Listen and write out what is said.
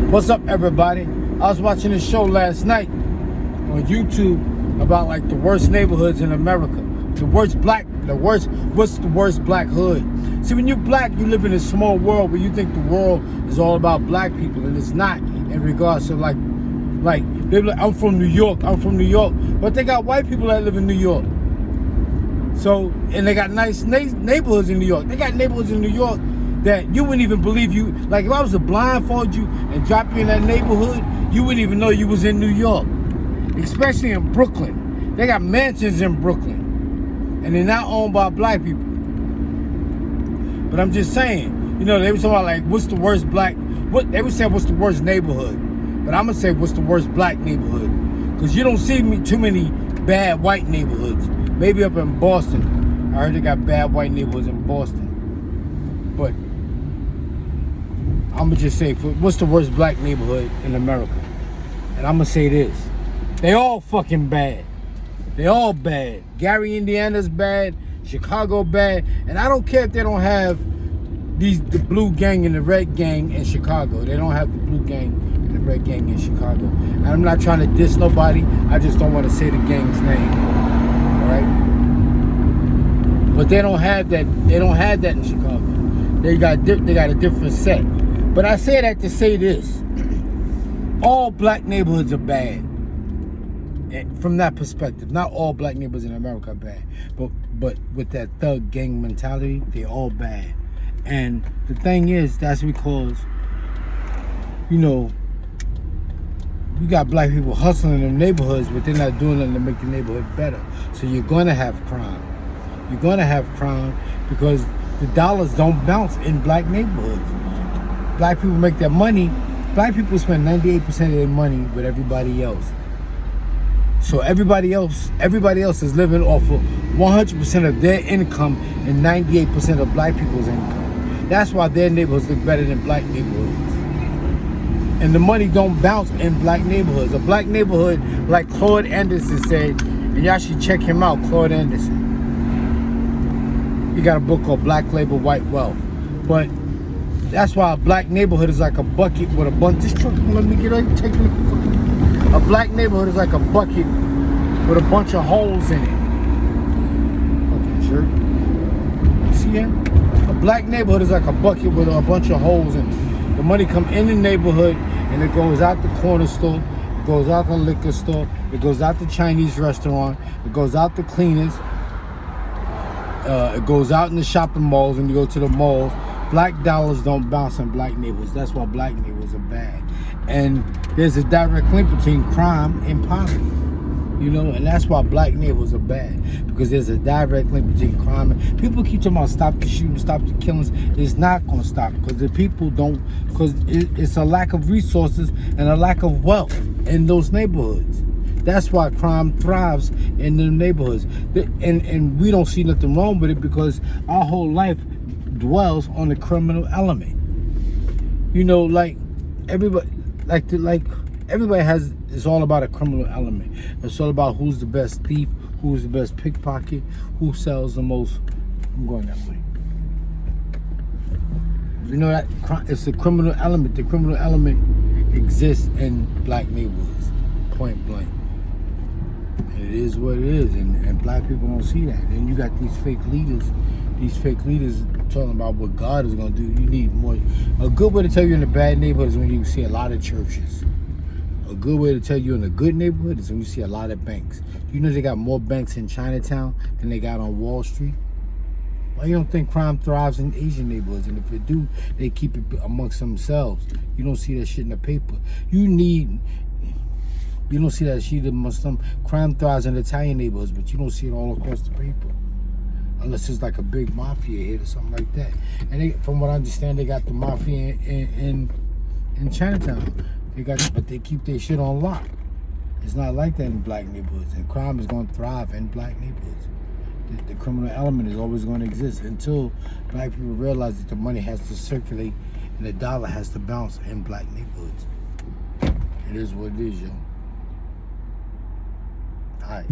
What's up, everybody? I was watching this show last night on YouTube about like the worst neighborhoods in America. What's the worst black hood? See, when you're black, you live in a small world where you think the world is all about black people, and it's not in regards to like they're like, I'm from New York, but they got white people that live in New York. So, and they got nice neighborhoods in New York. They got neighborhoods in New York that you wouldn't even believe you. Like if I was to blindfold you and drop you in that neighborhood, you wouldn't even know you was in New York. Especially in Brooklyn. They got mansions in Brooklyn. And they're not owned by black people. But I'm just saying, you know, they were talking about like what's the worst they would say what's the worst neighborhood. But I'm gonna say what's the worst black neighborhood. Because you don't see too many bad white neighborhoods. Maybe up in Boston. I heard they got bad white neighborhoods in Boston. But I'm gonna just say, what's the worst black neighborhood in America? And I'm gonna say this. They all fucking bad. They all bad. Gary, Indiana's bad. Chicago bad. And I don't care if they don't have the blue gang and the red gang in Chicago. They don't have the blue gang and the red gang in Chicago. And I'm not trying to diss nobody. I just don't want to say the gang's name. Alright? But they don't have that. They don't have that in Chicago. They got a different set. But I say that to say this. All black neighborhoods are bad. From that perspective. Not all black neighborhoods in America are bad. But with that thug gang mentality, they all bad. And the thing is, that's because, you know, you got black people hustling in them neighborhoods, but they're not doing nothing to make the neighborhood better. So you're gonna have crime. You're gonna have crime because the dollars don't bounce in black neighborhoods. Black people make their money. Black people spend 98% of their money with everybody else. So everybody else is living off of 100% of their income and 98% of black people's income. That's why their neighborhoods look better than black neighborhoods. And the money don't bounce in black neighborhoods. A black neighborhood, like Claude Anderson said, and y'all should check him out, Claude Anderson. He got a book called Black Labor, White Wealth. But that's why a black neighborhood is like a bucket with a bunch. This truck, let me get it. Take a look. A black neighborhood is like a bucket with a bunch of holes in it. Fucking jerk. See that? A black neighborhood is like a bucket with a bunch of holes in it. The money come in the neighborhood and it goes out the corner store, it goes out the liquor store, it goes out the Chinese restaurant, it goes out the cleaners, it goes out in the shopping malls when you go to the malls. Black dollars don't bounce in black neighborhoods. That's why black neighborhoods are bad. And there's a direct link between crime and poverty. You know, and that's why black neighborhoods are bad. Because there's a direct link between crime and... People keep talking about stop the shooting, stop the killings. It's not going to stop because the people don't... Because it's a lack of resources and a lack of wealth in those neighborhoods. That's why crime thrives in the neighborhoods. And we don't see nothing wrong with it because our whole life dwells on the criminal element. You know, like everybody, everybody has. It's all about a criminal element. It's all about who's the best thief, who's the best pickpocket, who sells the most. I'm going that way. You know that it's a criminal element. The criminal element exists in black neighborhoods, point blank. And it is what it is, and black people don't see that. And you got these fake leaders. These fake leaders talking about what God is going to do. You need more. A good way to tell you in a bad neighborhood is when you see a lot of churches. A good way to tell you in a good neighborhood is when you see a lot of banks. You know they got more banks in Chinatown than they got on Wall Street? Why you don't think crime thrives in Asian neighborhoods? And if it do, they keep it amongst themselves. You don't see that shit in the paper. You don't see that shit amongst them. Crime thrives in Italian neighborhoods, but you don't see it all across the paper. Unless it's like a big mafia hit or something like that. And from what I understand, they got the mafia in Chinatown. But they keep their shit on lock. It's not like that in black neighborhoods. And crime is going to thrive in black neighborhoods. The criminal element is always going to exist until black people realize that the money has to circulate and the dollar has to bounce in black neighborhoods. It is what it is, yo. All right.